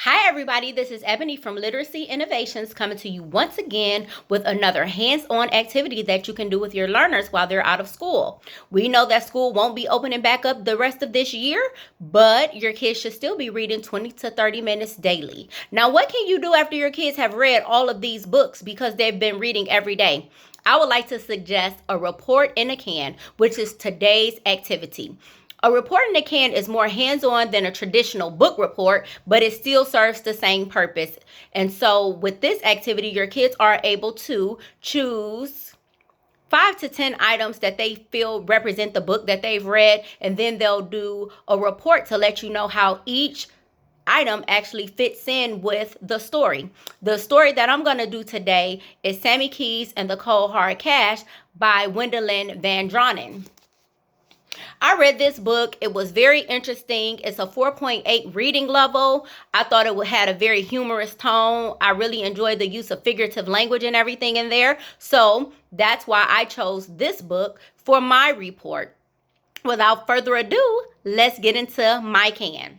Hi everybody, this is Ebony from Literacy Innovations coming to you once again with another hands-on activity that you can do with your learners while they're out of school. We know that school won't be opening back up the rest of this year, but your kids should still be reading 20 to 30 minutes daily. Now, what can you do after your kids have read all of these books because they've been reading every day? I would like to suggest a report in a can, which is today's activity. A report in a can is more hands-on than a traditional book report, but it still serves the same purpose. And so with this activity, your kids are able to choose 5 to 10 items that they feel represent the book that they've read, and then they'll do a report to let you know how each item actually fits in with the story. The story that I'm going to do today is Sammy Keys and the Cold Hard Cash by Gwendolyn Van Dronen. I read this book. It was very interesting. It's a 4.8 reading level. I thought it had a very humorous tone. I really enjoyed the use of figurative language and everything in there. So that's why I chose this book for my report. Without further ado, let's get into my can.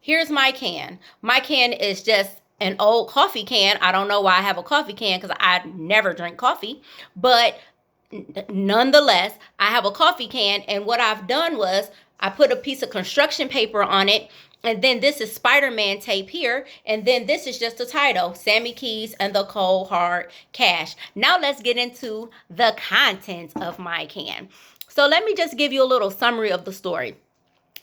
Here's my can. My can is just an old coffee can. I don't know why I have a coffee can because I never drink coffee, but nonetheless, I have a coffee can, and what I've done was I put a piece of construction paper on it, and then this is Spider-Man tape here, and then this is just the title, Sammy Keys and the Cold Hard Cash. Now let's get into the contents of my can. So let me just give you a little summary of the story.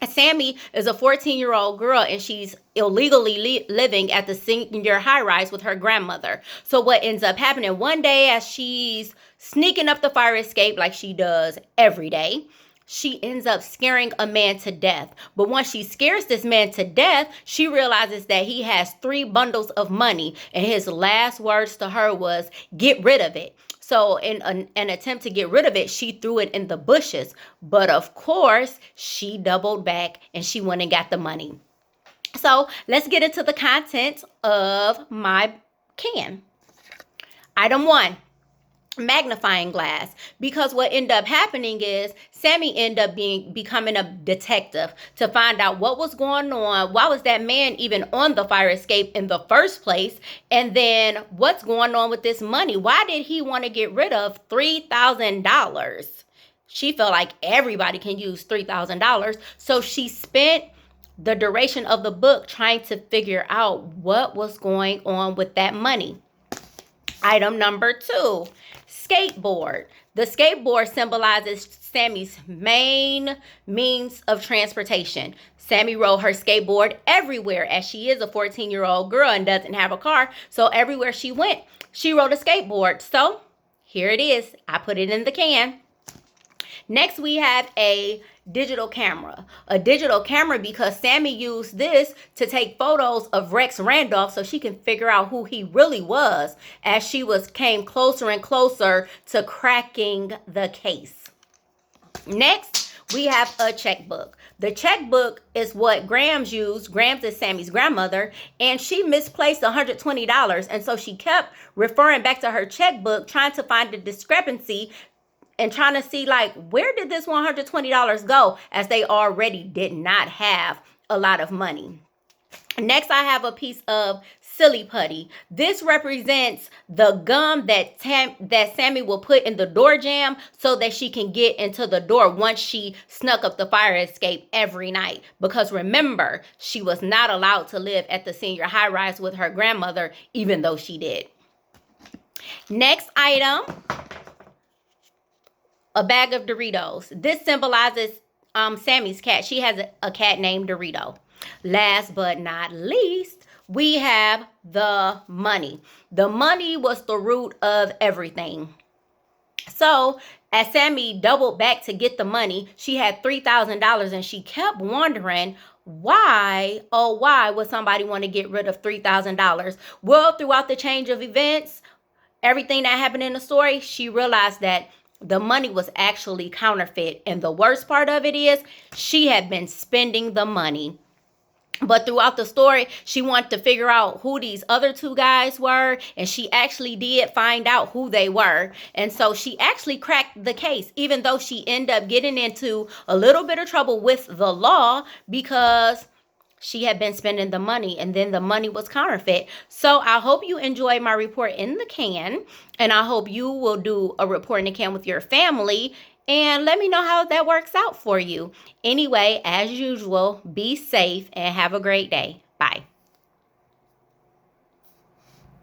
Sammy is a 14-year-old girl, and she's illegally living at the senior high-rise with her grandmother. So what ends up happening one day, as she's sneaking up the fire escape like she does every day, she ends up scaring a man to death. But once she scares this man to death, she realizes that he has 3 bundles of money, and his last words to her was, "Get rid of it." So in an attempt to get rid of it, she threw it in the bushes. But of course, she doubled back and she went and got the money. So let's get into the contents of my can. Item 1. Magnifying glass, because what ended up happening is Sammy ended up becoming a detective to find out what was going on. Why was that man even on the fire escape in the first place? And then what's going on with this money? Why did he want to get rid of $3,000? She felt like everybody can use $3,000. So she spent the duration of the book trying to figure out what was going on with that money. Item number 2, skateboard. The skateboard symbolizes Sammy's main means of transportation. Sammy rode her skateboard everywhere, as she is a 14-year-old girl and doesn't have a car. So everywhere she went, she rode a skateboard. So here it is. I put it in the can. Next, we have a digital camera. A digital camera because Sammy used this to take photos of Rex Randolph so she can figure out who he really was as she came closer and closer to cracking the case. Next, we have a checkbook. The checkbook is what Grams used. Grams is Sammy's grandmother, and she misplaced $120, and so she kept referring back to her checkbook trying to find a discrepancy and trying to see, like, where did this $120 go, as they already did not have a lot of money. Next, I have a piece of silly putty. This represents the gum that Sammy will put in the door jamb so that she can get into the door once she snuck up the fire escape every night. Because remember, she was not allowed to live at the senior high-rise with her grandmother, even though she did. Next item, a bag of Doritos. This symbolizes Sammy's cat. She has a cat named Dorito. Last but not least, we have the money. The money was the root of everything. So as Sammy doubled back to get the money, she had $3,000, and she kept wondering, why would somebody want to get rid of $3,000? Well, throughout the change of events, everything that happened in the story, she realized that the money was actually counterfeit. And the worst part of it is she had been spending the money. But throughout the story, she wanted to figure out who these other 2 guys were. And she actually did find out who they were. And so she actually cracked the case, even though she ended up getting into a little bit of trouble with the law because she had been spending the money, and then the money was counterfeit. So I hope you enjoyed my report in the can, and I hope you will do a report in the can with your family, and let me know how that works out for you. Anyway, as usual, be safe and have a great day. Bye.